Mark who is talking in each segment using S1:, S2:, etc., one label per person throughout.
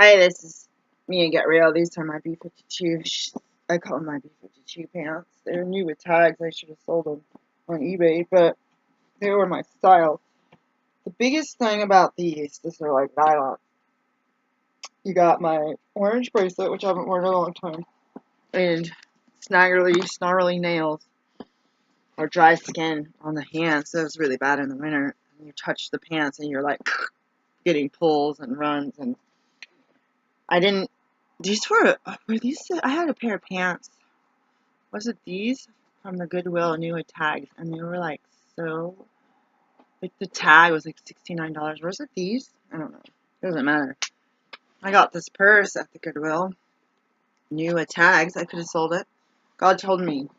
S1: Hi, this is me and Get Real. These are my B-52. I call them my B-52 pants. They're new with tags. I should have sold them on eBay, but they were my style. The biggest thing about these are like nylon. You got my orange bracelet, which I haven't worn in a long time, and snarly nails or dry skin on the hands. So it's really bad in the winter. And you touch the pants and you're like getting pulls and runs. And I didn't. These were these. I had a pair of pants. Was it these from the Goodwill new with tags? And they were like the tag was like $69. Was it these? I don't know. Doesn't matter. I got this purse at the Goodwill, new with tags. I could have sold it. God told me, in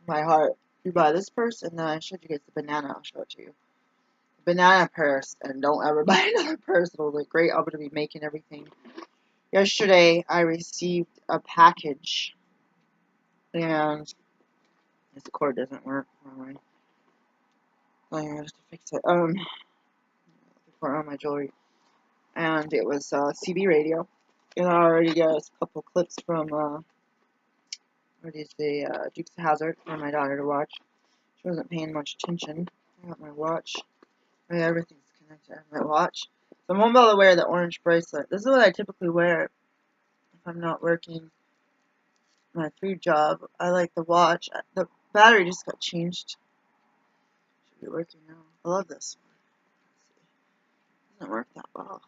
S1: my heart, you buy this purse, and then I showed you guys the banana. I'll show it to you. Banana purse, and don't ever buy another purse. It'll look great. I'm gonna be making everything. Yesterday, I received a package, and this cord doesn't work. I have to fix it. For all my jewelry, and it was CB radio, and I already got a couple clips from what is the Dukes of Hazzard for my daughter to watch. She wasn't paying much attention. I got my watch. Everything's connected. I have my watch. So I won't be able to wear the orange bracelet. This is what I typically wear if I'm not working my food job. I like the watch. The battery just got changed. Should be working now. I love this one. It doesn't work that well.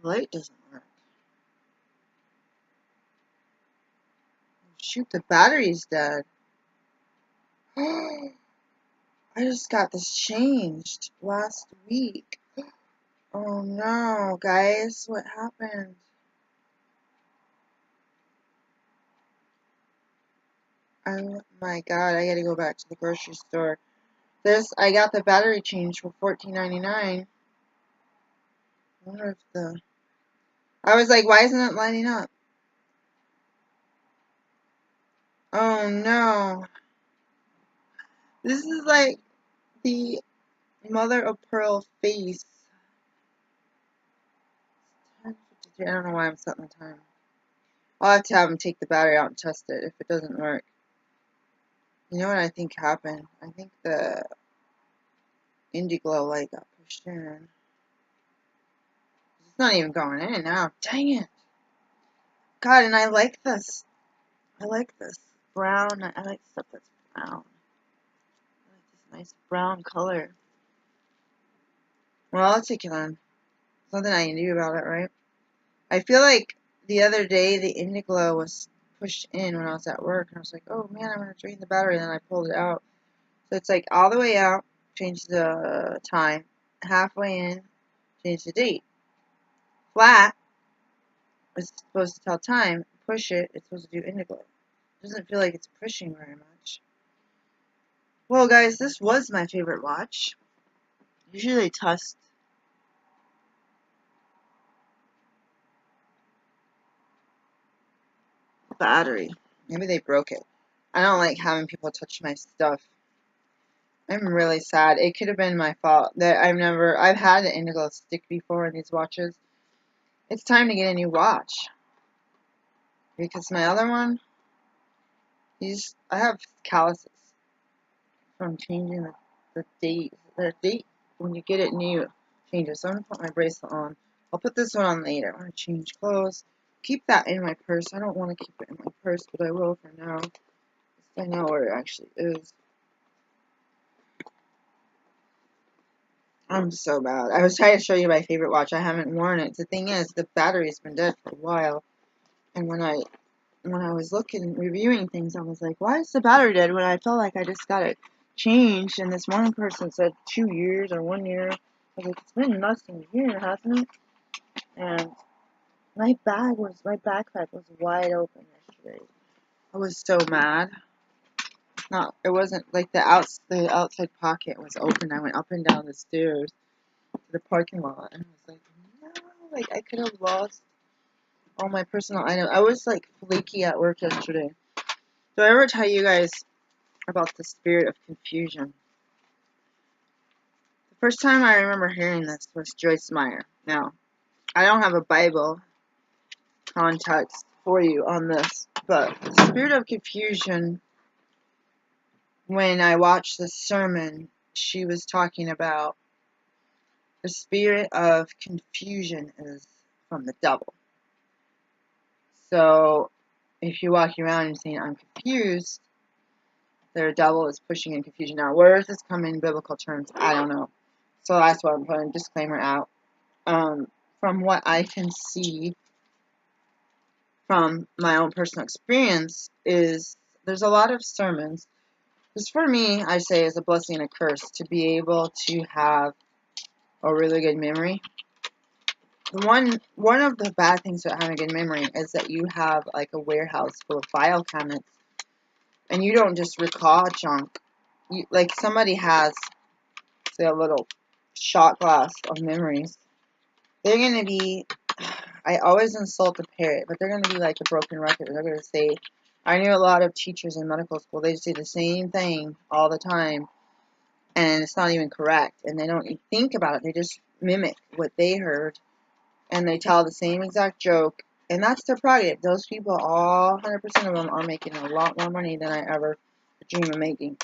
S1: The light doesn't work. Shoot, the battery's dead. I just got this changed last week. Oh no, guys, what happened? Oh my god, I gotta go back to the grocery store. I got the battery changed for $14.99. I wonder if I was like, why isn't it lighting up? Oh no. This is like the mother of pearl face. 10:53. I don't know why I'm setting the time. I'll have to have him take the battery out and test it if it doesn't work. You know what I think happened? I think the Indiglo light got pushed in. It's not even going in now. Dang it. God, and I like this. I like this brown. I like stuff that's brown. I like this nice brown color. Well, I'll take it on. Something I can do about it, right? I feel like the other day the Indiglo was pushed in when I was at work, and I was like, oh man, I'm going to drain the battery, and then I pulled it out. So it's like all the way out, change the time, halfway in, change the date. Flat is supposed to tell time, push it, it's supposed to do Indiglo. It doesn't feel like it's pushing very much. Well, guys, this was my favorite watch. Usually they test the battery. Maybe they broke it. I don't like having people touch my stuff. I'm really sad. It could have been my fault that I've had the Indiglo stick before in these watches. It's time to get a new watch. Because my other one, I have calluses from changing the date. The date when you get it new changes. So I'm going to put my bracelet on. I'll put this one on later. I want to change clothes. Keep that in my purse. I don't want to keep it in my purse, but I will for now. I know where it actually is. I'm so bad. I was trying to show you my favorite watch. I haven't worn it. The thing is, the battery's been dead for a while. And when I was reviewing things, I was like, why is the battery dead when I felt like I just got it changed? And this one person said 2 years or 1 year. I was like, it's been less than a year, hasn't it? And my backpack was wide open yesterday. I was so mad. It wasn't like the outside pocket was open. I went up and down the stairs to the parking lot, and I was like, no, like I could have lost all my personal items. I was like flaky at work yesterday. Do I ever tell you guys about the spirit of confusion? The First time I remember hearing this was Joyce Meyer. Now, I don't have a Bible context for you on this, but the spirit of confusion, when I watched this sermon, she was talking about the spirit of confusion is from the devil. So, if you're walking around and saying, I'm confused, the devil is pushing in confusion. Now, where does this come in biblical terms? I don't know. So that's why I'm putting a disclaimer out. From what I can see from my own personal experience is there's a lot of sermons. Because for me, I say it's a blessing and a curse to be able to have a really good memory. One of the bad things about having a good memory is that you have like a warehouse full of file cabinets, and you don't just recall junk. Like somebody has, say, a little shot glass of memories. They're going to be, I always insult the parrot, but they're going to be like a broken record. They're going to say, I knew a lot of teachers in medical school, they say the same thing all the time, and it's not even correct, and they don't even think about it. They just mimic what they heard, and they tell the same exact joke, and that's their prerogative. Those people, all 100% of them, are making a lot more money than I ever dream of making,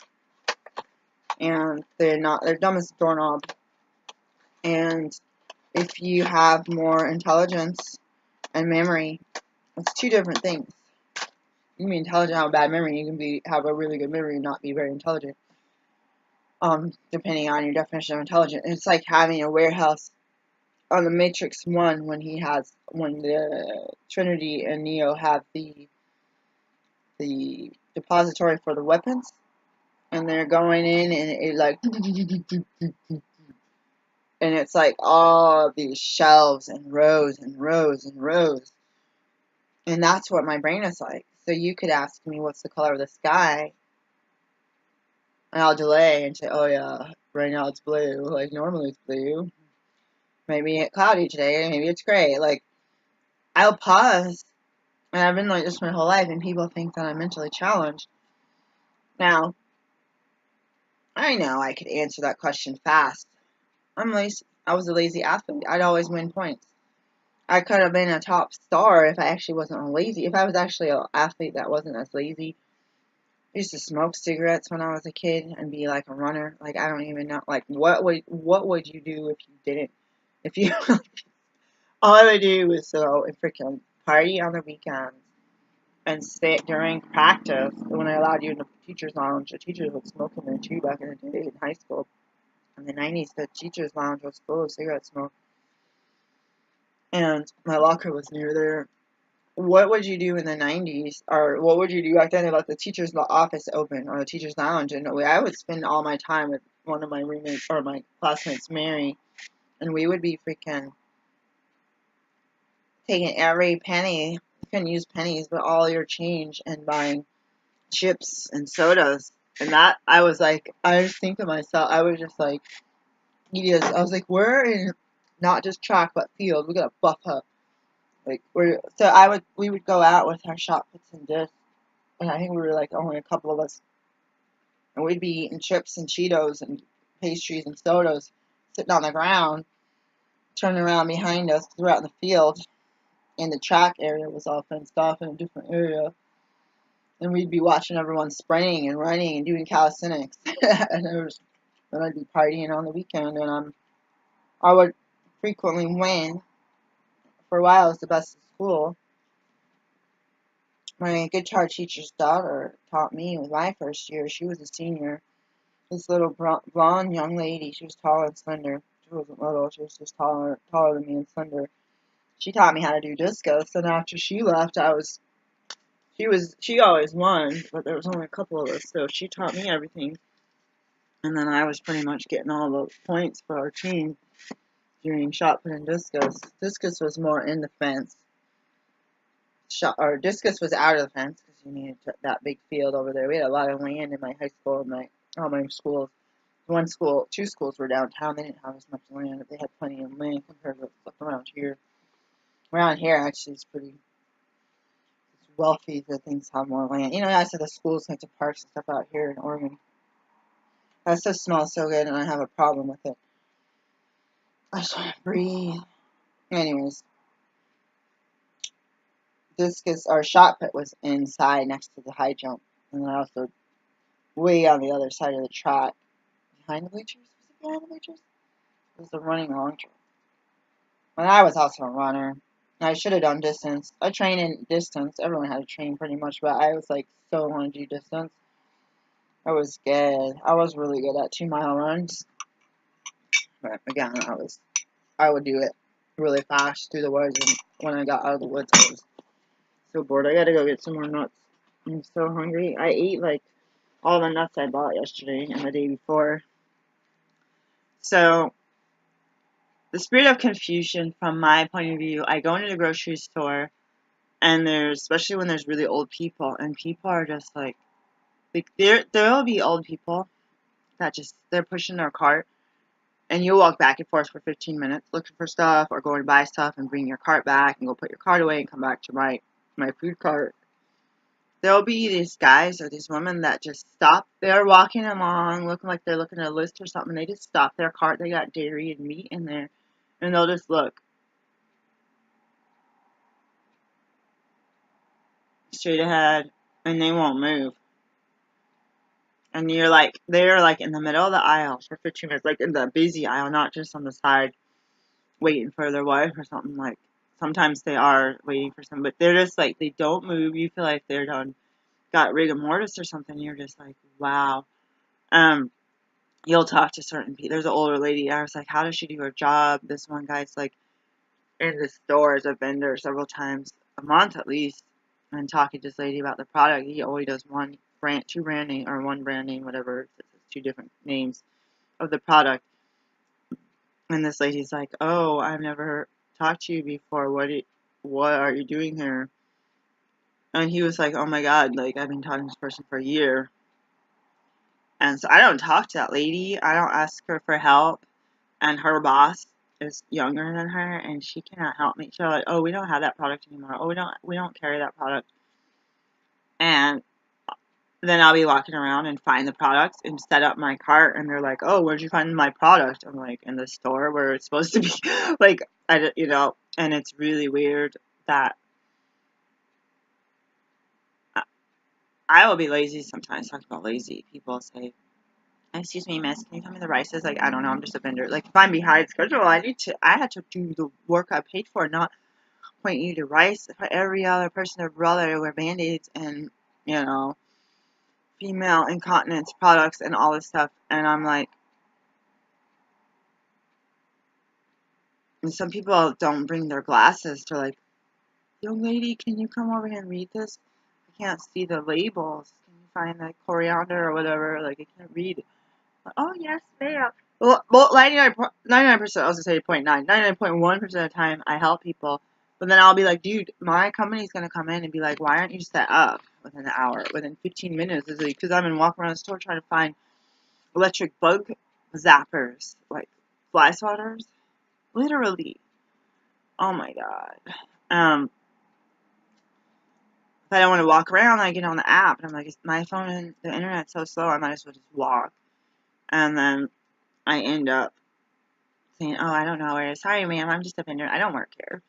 S1: and they're dumb as a doorknob, and if you have more intelligence and memory, it's two different things. You can be intelligent and have a bad memory. You can have a really good memory and not be very intelligent. Depending on your definition of intelligent. It's like having a warehouse on the Matrix 1 when the Trinity and Neo have the depository for the weapons, and they're going in, and it like, and it's like all these shelves and rows and rows and rows. And that's what my brain is like. So you could ask me what's the color of the sky, and I'll delay and say, oh yeah, right now it's blue. Like normally it's blue. Maybe it's cloudy today, maybe it's gray. Like, I'll pause, and I've been like this my whole life, and people think that I'm mentally challenged. Now, I know I could answer that question fast. I'm lazy. I was a lazy athlete. I'd always win points. I could have been a top star if I actually wasn't lazy. If I was actually an athlete that wasn't as lazy. I used to smoke cigarettes when I was a kid and be like a runner. Like, I don't even know. Like, what would you do if you didn't? If you, all I would do was go and freaking party on the weekends and sit during practice. When I allowed you in the teacher's lounge, the teachers would smoke in there too back in the day in high school. In the 90s, the teacher's lounge was full of cigarette smoke. And my locker was near there. What would you do in the 90s, or what would you do back then about the teacher's office open or the teacher's lounge? And I would spend all my time with one of my roommates or my classmates, Mary, and we would be freaking taking every penny. You couldn't use pennies, but all your change and buying chips and sodas. And that, I was like, I just think to myself, I was just like, I was like, we're in not just track, but field. We gotta buff up. Like, we would go out with our shot puts and discs. And I think we were like only a couple of us. And we'd be eating chips and Cheetos and pastries and sodas, sitting on the ground, turning around behind us, throughout in the field. And the track area was all fenced off in a different area. And we'd be watching everyone sprinting and running and doing calisthenics. And then I'd be partying on the weekend, and I would frequently win. For a while, I was the best in school. My guitar teacher's daughter taught me in my first year. She was a senior. This little blonde young lady. She was tall and slender. She wasn't little. She was just taller than me and slender. She taught me how to do discos. And after she left, she always won, but there was only a couple of us, so she taught me everything. And then I was pretty much getting all the points for our team doing shot put and discus. Discus was more in the fence. Discus was out of the fence because you needed that big field over there. We had a lot of land in my high school and all my schools. Two schools were downtown. They didn't have as much land, but they had plenty of land compared to stuff around here. Around here, actually, it's wealthy that things have more land. I said the schools went to parks and stuff out here in Oregon. That stuff smells so good, and I have a problem with it. I just want to breathe. Anyways, our shot put was inside next to the high jump, and then also way on the other side of the track, behind the bleachers. Was it behind the bleachers? It was the running long track. And I was also a runner. I should have done distance. I train in distance. Everyone had to train pretty much, but I was like so want to do distance. I was good. I was really good at 2 mile runs. But again, I would do it really fast through the woods, and when I got out of the woods, I was so bored. I gotta go get some more nuts. I'm so hungry. I ate like all the nuts I bought yesterday and the day before. So, the spirit of confusion, from my point of view, I go into the grocery store, and especially when there's really old people, and people are just like there'll be old people that they're pushing their cart, and you'll walk back and forth for 15 minutes looking for stuff or going to buy stuff and bring your cart back and go put your cart away and come back to my food cart. There'll be these guys or these women that just stop. They're walking along looking like they're looking at a list or something. They just stop their cart. They got dairy and meat in there, and they'll just look straight ahead, and they won't move. And they're like in the middle of the aisle for 15 minutes, like in the busy aisle, not just on the side waiting for their wife or something. Like, sometimes they are waiting for some, but they're just like, they don't move. You feel like they're got rigor mortis or something. You're just like, wow. You'll talk to certain people. There's an older lady. I was like, how does she do her job? This one guy's like in the store as a vendor several times a month at least, and talking to this lady about the product. He always does one brand name, whatever. It's 2 different names of the product. And this lady's like, "Oh, I've never talked to you before. What are you doing here?" And he was like, "Oh my God, like I've been talking to this person for a year." And so I don't talk to that lady. I don't ask her for help. And her boss is younger than her, and she cannot help me. She's like, "Oh, we don't have that product anymore. Oh, we don't carry that product." And then I'll be walking around and find the products and set up my cart, and they're like, "Oh, where'd you find my product?" I'm like, "In the store where it's supposed to be." Like, and it's really weird that I will be lazy sometimes. Talking about lazy, people say, "Excuse me, miss, can you tell me the rice is?" Like, I don't know, I'm just a vendor. Like, if I'm behind schedule, I had to do the work I paid for, not point you to rice for every other person, their brother, wear band-aids and, you know, female incontinence products and all this stuff. And I'm like, and some people don't bring their glasses. They're like, "Young lady, can you come over here and read this? I can't see the labels. Can you find the coriander or whatever? Like, I can't read it." Like, "Oh, yes, ma'am." Well, 99%, I was going to say 0.9, 99.1% of the time, I help people. But then I'll be like, "Dude, my company's going to come in and be like, why aren't you set up within an hour, within 15 minutes?" It's like, because I've been walking around the store trying to find electric bug zappers, like fly swatters. Literally. Oh my God. If I don't want to walk around, I get on the app, and I'm like, my phone and the internet's so slow, I might as well just walk. And then I end up saying, "Oh, I don't know where it is. Sorry, ma'am, I'm just a vendor. I don't work here."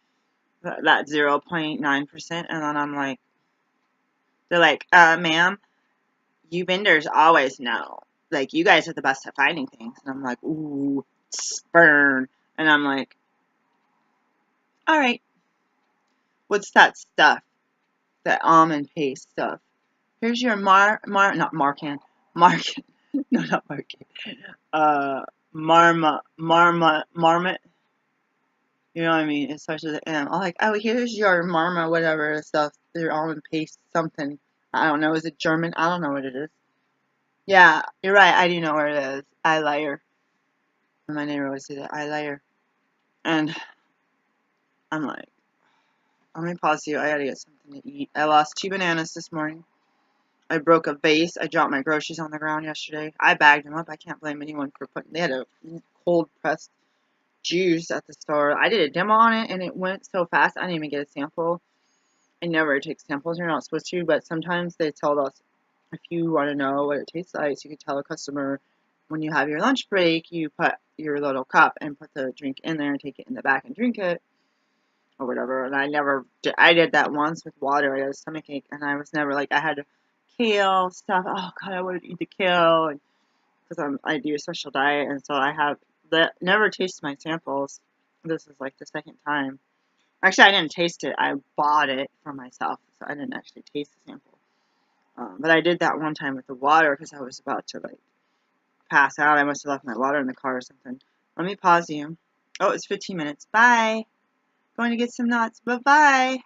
S1: That 0.9%. And then I'm like, they're like, "Ma'am, you vendors always know. Like, you guys are the best at finding things." And I'm like, "Ooh, burn." And I'm like, "All right, what's that stuff? That almond paste stuff. Here's your not Marcan. Marcan. No, not Marcan. Marmot. You know what I mean? It starts with an M. I'm like, "Oh, here's your Marma, whatever stuff. They're almond paste something. I don't know. Is it German? I don't know what it is." Yeah, you're right. I do know where it is. I liar. My neighbor always say that. I liar. And I'm like, let me pause you. I gotta get something to eat. I lost 2 bananas this morning. I broke a vase. I dropped my groceries on the ground yesterday. I bagged them up. I can't blame anyone for they had a cold pressed juice at the store. I did a demo on it, and it went so fast, I didn't even get a sample. I never take samples. You're not supposed to, but sometimes they tell us if you want to know what it tastes like, so you can tell a customer when you have your lunch break, you put your little cup and put the drink in there and take it in the back and drink it or whatever. And I did that once with water. I had a stomachache and I was never like, I had kale stuff. Oh God, I wanted to eat the kale. And because I do a special diet. And so I have never tasted my samples. This is like the second time. Actually, I didn't taste it. I bought it for myself. So I didn't actually taste the sample. But I did that one time with the water because I was about to like pass out. I must have left my water in the car or something. Let me pause you. Oh, it's 15 minutes. Bye. Going to get some nuts. Bye-bye.